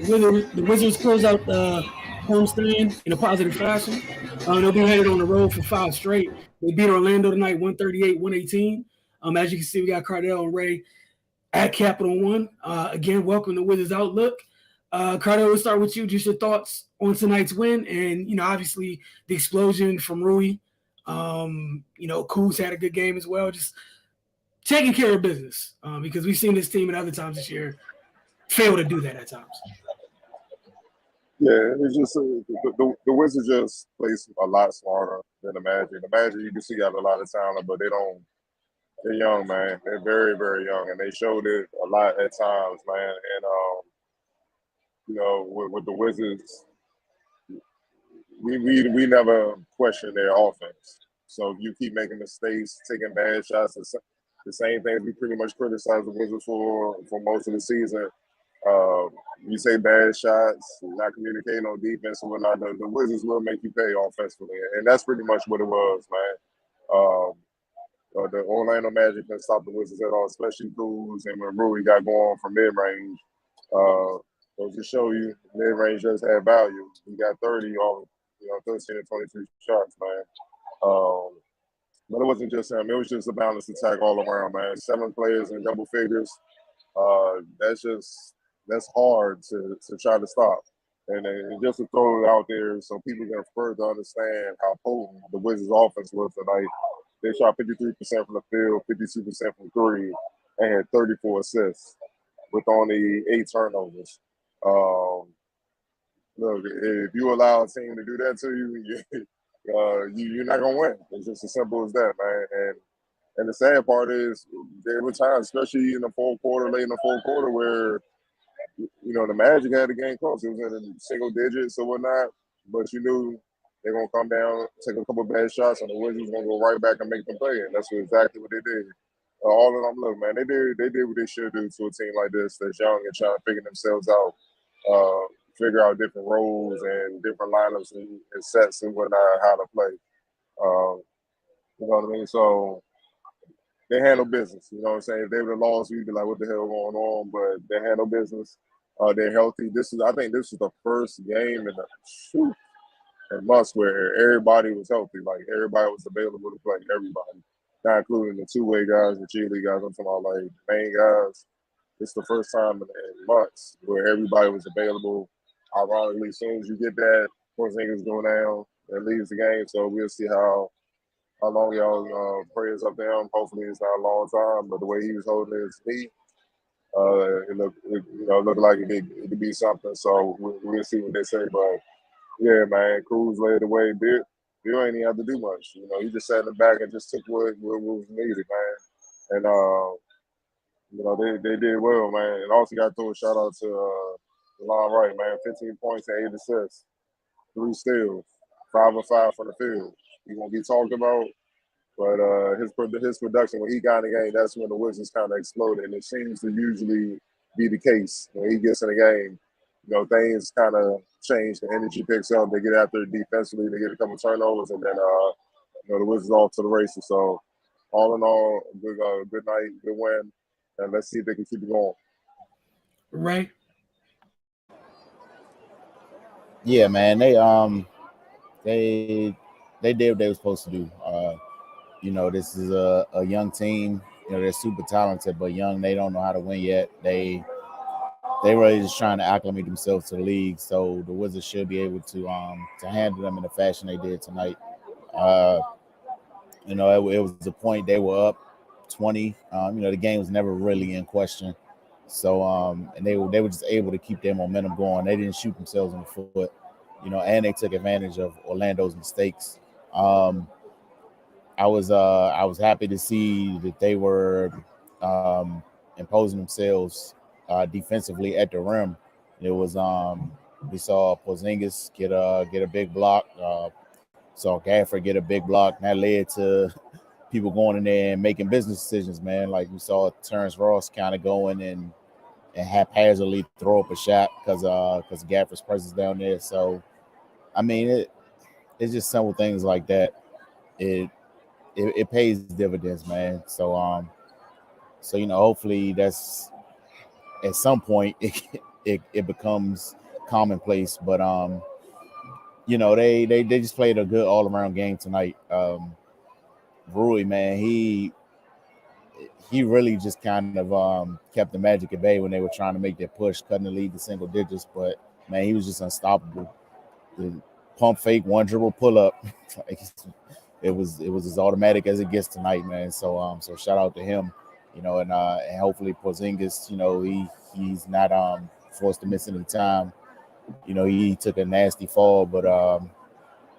The Wizards close out the homestand in a positive fashion. They'll be headed on the road for 5 straight. They beat Orlando tonight, 138-118. As you can see, we got Cardell and Ray at Capital One. Again, welcome to Wizards Outlook. Cardell, we'll start with you. Just your thoughts on tonight's win, and obviously the explosion from Rui. Kuz had a good game as well. Just taking care of business because we've seen this team at other times this year fail to do that at times. Yeah, it's just the Wizards just plays a lot smarter than the Magic. The Magic, you can see, got a lot of talent, but they don't. They're young, man. They're very, very young, and they showed it a lot at times, man. And with the Wizards, we never question their offense. So if you keep making mistakes, taking bad shots, the same things we pretty much criticize the Wizards for most of the season. You say bad shots, not communicating on defense and whatnot. The Wizards will make you pay offensively, and that's pretty much what it was, man. The Orlando Magic couldn't stop the Wizards at all, especially Kuz and when Rui got going from mid-range. So to show you, mid-range does have value. He got 30 off, 13 and 22 shots, man. But it wasn't just him. It was just a balanced attack all around, man. 7 players in double figures. That's hard to try to stop. And just to throw it out there so people can further understand how potent the Wizards' offense was tonight. They shot 53% from the field, 52% from three, and had 34 assists with only 8 turnovers. Look, if you allow a team to do that to you, you're not gonna win. It's just as simple as that, man. And the sad part is there were times, especially in the fourth quarter, late in the fourth quarter, where the Magic had the game close. It was in the single digits or whatnot, but you knew they're gonna come down, take a couple bad shots, and the Wizards gonna go right back and make them play. And that's exactly what they did. All of them, look, man, they did what they should do to a team like this that's young and trying to figure themselves out, figure out different roles and different lineups and sets and whatnot, how to play. You know what I mean? So they handle business. You know what I'm saying? If they would have lost, we'd be like, what the hell going on? But they handle business. They're healthy. I think this is the first game in months where everybody was healthy. Like everybody was available to play. Everybody, not including the two-way guys, the G League guys. I'm talking about like main guys. It's the first time in months where everybody was available. Ironically, as soon as you get that, Porzingis going down, that leaves the game. So we'll see how long y'all prayers up there. Hopefully it's not a long time, but the way he was holding his knee, it looked like it could be something. So we'll see what they say. But yeah, man, Cruz led the way. Bill ain't even have to do much. He just sat in the back and just took what was needed, man. And they did well, man. And also got to throw a shout out to Lon Wright, man. 15 points and 8 assists, 3 steals, 5 of 5 from the field. He won't be talked about, but his production when he got in the game, that's when the Wizards kind of exploded, and it seems to usually be the case when he gets in the game. Things kind of change. The energy picks up. They get after it defensively. They get a couple turnovers, and then the Wizards off to the races. So all in all, good night, good win, and let's see if they can keep it going. Right. Yeah, man. They did what they were supposed to do. This is a young team. They're super talented, but young. They don't know how to win yet. They really just trying to acclimate themselves to the league. So the Wizards should be able to handle them in the fashion they did tonight. It was a point they were up 20. The game was never really in question. So and they were just able to keep their momentum going. They didn't shoot themselves in the foot. And they took advantage of Orlando's mistakes. I was happy to see that they were imposing themselves defensively at the rim. It was we saw Porzingis get a big block, saw Gafford get a big block, and that led to people going in there and making business decisions, man. Like we saw Terrence Ross kind of going and haphazardly throw up a shot because Gafford's presence down there. So I mean it's just simple things like that. It pays dividends, man. So hopefully that's at some point it becomes commonplace. But you know, they just played a good all around game tonight. Rui, man, he really just kind of kept the Magic at bay when they were trying to make their push, cutting the lead to single digits. But man, he was just unstoppable. The pump fake, one dribble pull up, like, it was as automatic as it gets tonight, man. So so shout out to him, you know, and hopefully Porzingis, you know, he's not forced to miss any time. You know, he took a nasty fall, but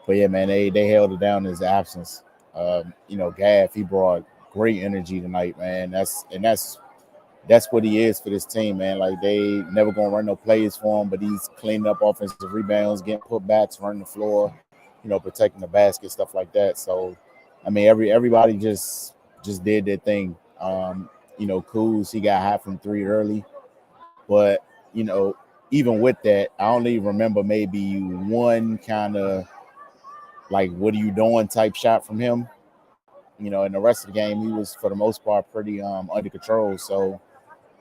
yeah, man, they held it down in his absence. You know, Gaff, he brought great energy tonight, man. That's what he is for this team, man. Like, they never gonna run no plays for him, but he's cleaning up offensive rebounds, getting putbacks, running the floor, you know, protecting the basket, stuff like that. So, I mean, everybody just did their thing. You know, Kuz, he got hot from 3 early, but you know, even with that, I only remember maybe one kind of like, what are you doing type shot from him. You know, in the rest of the game, he was for the most part pretty under control. So,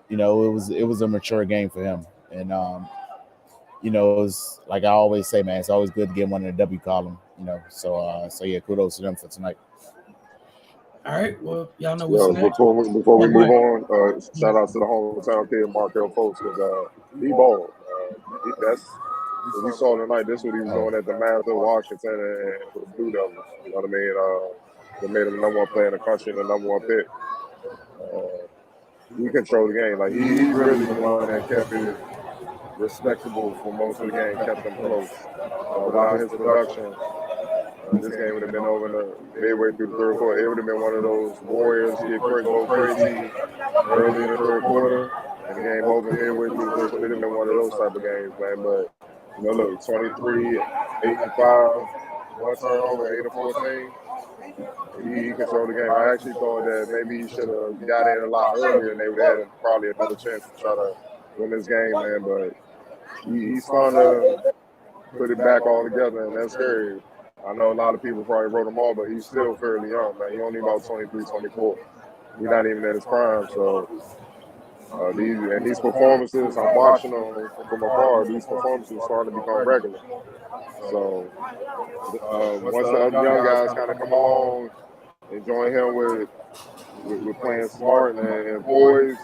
you know, it was a mature game for him. And you know, it's like I always say, man, it's always good to get one in the W column, you know. So yeah, kudos to them for tonight. All right, well, y'all know what's next. Before we move on, shout out to the hometown kid Markel Folks, because he balled. That's what we saw tonight. This is what he was doing at the Mavs of Washington and for the Blue Devils. You know what I mean? They made him the number one player in the country and the number one pick. He controlled the game. Like, he's really the one that kept it respectable for most of the game, kept them close. Without his production, this game would have been over midway through the third quarter. It would have been one of those Warriors go crazy early in the third quarter, and the game over midway through the third quarter. It would have been one of those type of games, man. But, you know, look, 23, 8 and 5, one turnover, 8 or 14. He controlled the game. I actually thought that maybe he should have got in a lot earlier, and they would have had probably another chance to try to win this game, man. But he's starting to put it back all together, and that's scary. I know a lot of people probably wrote him off, but he's still fairly young, man. He's only about 23, 24. He's not even at his prime. So these performances, I'm watching them from afar. These performances are starting to become regular. So once the other young guys kind of come along and join him with playing smart and poised,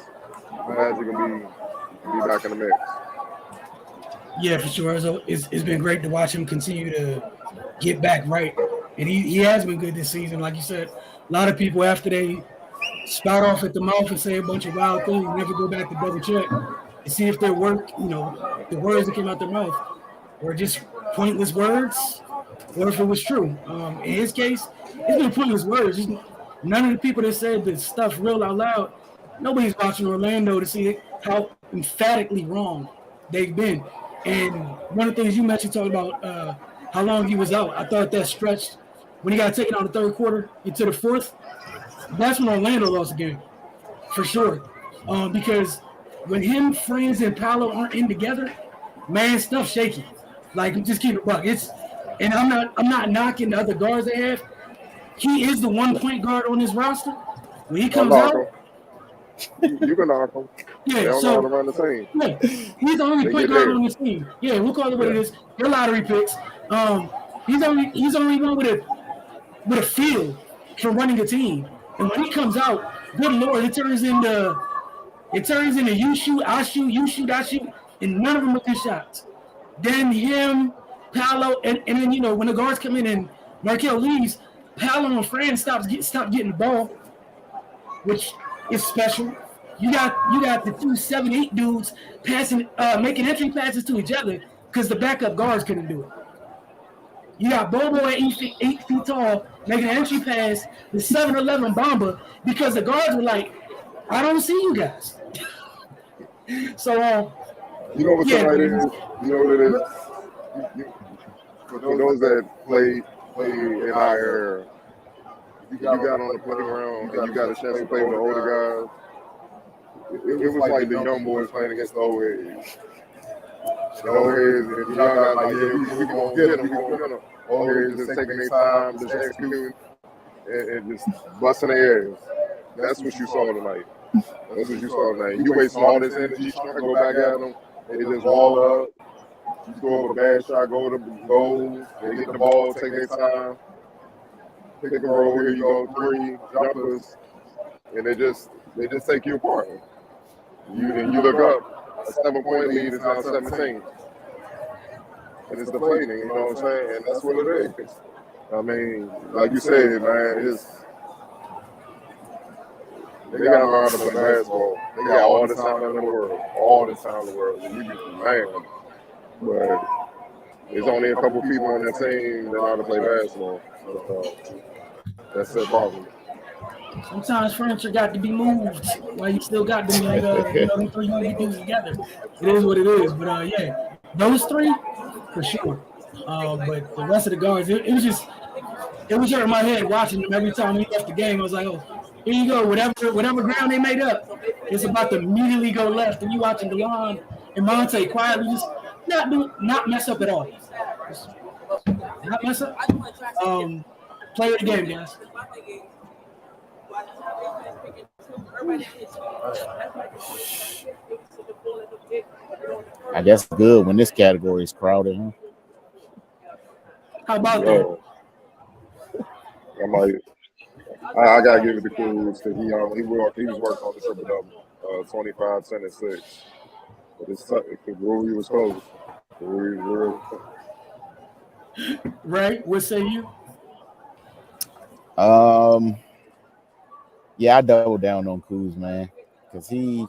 Magic can be back in the mix. Yeah, for sure. So it's been great to watch him continue to get back right. And he has been good this season. Like you said, a lot of people, after they spout off at the mouth and say a bunch of wild things, never go back to double check and see if their work, you know, the words that came out their mouth were just pointless words or if it was true. In his case, it's been pointless words. Just none of the people that said the stuff real out loud, nobody's watching Orlando to see how emphatically wrong they've been. And one of the things you mentioned talking about how long he was out, I thought that stretched when he got taken out in the third quarter into the fourth. That's when Orlando lost the game, for sure. Because when him, Franz, and Paolo aren't in together, man, stuff shaky. Like, just keep it buck. And I'm not knocking the other guards they have. He is the one point guard on this roster. When he comes out, you can knock him. Yeah, they don't know how to run the team. Yeah, he's the only point guard on this team. Yeah, we'll call it what it is. They're lottery picks. He's only one with a feel for running a team. And when he comes out, good Lord, it turns into you shoot, I shoot, you shoot, I shoot, and none of them are good shots. Then him, Paolo, and then, you know, when the guards come in and Markel leaves, Paolo and Franz stop getting the ball, which is special. You got the 2 7-8 dudes passing, making entry passes to each other because the backup guards couldn't do it. You got Bobo at 8 feet tall making an entry pass to 7'11" Bamba because the guards were like, I don't see you guys. So you know what tonight is? You know what it is? For those that play in our era, you got on the playground and you got a chance to play with the older guys. It was like the young boys playing against the old heads. The old heads, and the young guys like, yeah, we gonna get them, we gonna get them. Old heads just taking their time, just executing, and just busting their ass. That's what you saw tonight. You wasting all this energy trying to go back at them They just wall up. You score up a bad shot, go to goal. They get the ball, take their time. Pick and roll, here you go, 3 jumpers. And they just take you apart. You look up, a 7-point lead is now 17. And it's deflating, you know what I'm saying? And that's what it is. I mean, like you said, man, they got to learn to play basketball. They got all the talent in the world. All the talent in the world. You man. But there's only a couple people on that team that know how to play basketball. That's their problem. Sometimes furniture got to be moved while you still got them, them 3 young dudes together. It is what it is. But, yeah, those 3, for sure. But the rest of the guards, it was hurting my head watching them every time we left the game. I was like, oh, here you go. Whatever ground they made up, it's about to immediately go left. And you watching DeLon and Monte quietly just not mess up at all. Just not mess up. Play the game, guys. I guess good when this category is crowded, huh? How about that? I gotta give it to Cruz because he was working on the triple double, 25, 10, and 6. But it's Rui was close. Right? What say you? Yeah, I doubled down on Cruz, man, because he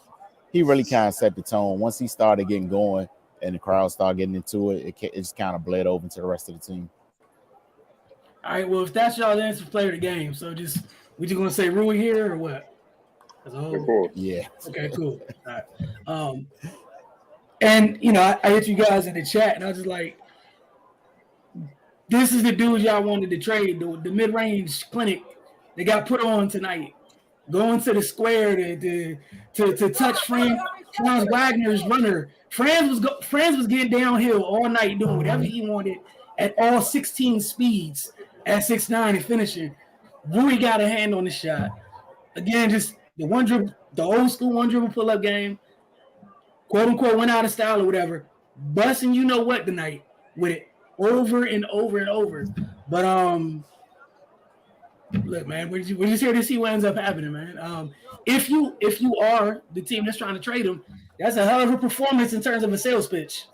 really kind of set the tone. Once he started getting going and the crowd started getting into it, it just kind of bled over to the rest of the team. All right, well, if that's y'all's answer, player of the game. So we just gonna say Rui here or what? Yeah. Okay, cool. All right. And I hit you guys in the chat, and I was just like, this is the dude y'all wanted to trade, the mid-range clinic that got put on tonight. Going to the square to touch Franz Wagner's runner. Franz was getting downhill all night doing whatever he wanted at all 16 speeds at 6'9" and finishing. Rui got a hand on the shot. Again, just the old school one dribble pull-up game, quote unquote, went out of style or whatever. Busting you know what tonight with it over and over and over. But look, man, we're just here to see what ends up happening, man. If you are the team that's trying to trade him, that's a hell of a performance in terms of a sales pitch.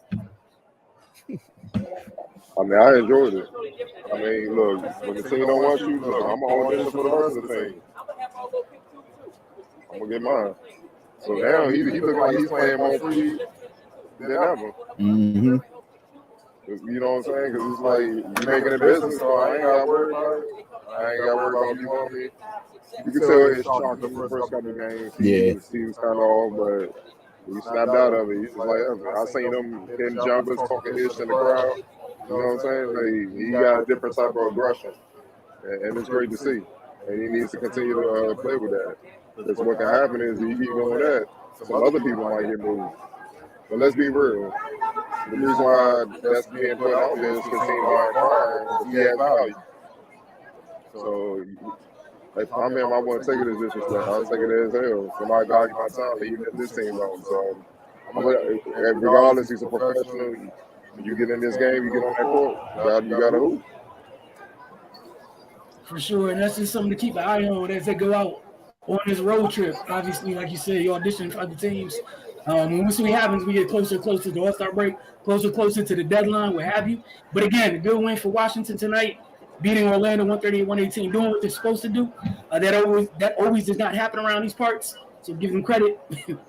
I mean, I enjoyed it. I mean, look, when the team don't want you, look, I'm gonna hold this for the rest of the team. I'm gonna get mine. So now he look like he's playing more free than ever. Mm-hmm. You know what I'm saying? Because it's like you're making a business, so I ain't got to worry about it. I ain't got to worry about if you want me. You can tell it's shocked the first couple of games. He was kind of off, but he snapped out of it. He's just like, I seen him hitting jumpers, talking ish in the crowd. You know what I'm saying? Like, he got a different type of aggression, and it's great to see. And he needs to continue to play with that. Because what can happen is if you keep doing that, some other people might get moved. But let's be real. The reason why that's being put out there is because teams aren't trying. He has value. So if I'm him, I wouldn't take it as disrespect. I'll take it as hell. Somebody value my talent, even if this team don't. So regardless, he's a professional. You get in this game, you get on that court, you got to hoop. For sure, and that's just something to keep an eye on as they go out on this road trip. Obviously, like you said, you audition for other teams. When we see what happens, we get closer and closer to the All-Star break, closer and closer to the deadline, what have you. But again, a good win for Washington tonight, beating Orlando 138-118, doing what they're supposed to do. That always does not happen around these parts, so give them credit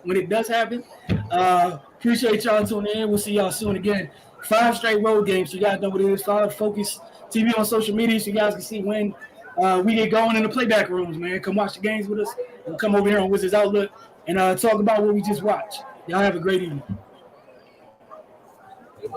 when it does happen. Appreciate y'all tuning in. We'll see y'all soon again. 5 straight road games, so you guys know what it is. Follow Focus TV on social media so you guys can see when we get going in the playback rooms, man. Come watch the games with us. And come over here on Wizards Outlook and talk about what we just watched. Y'all have a great evening.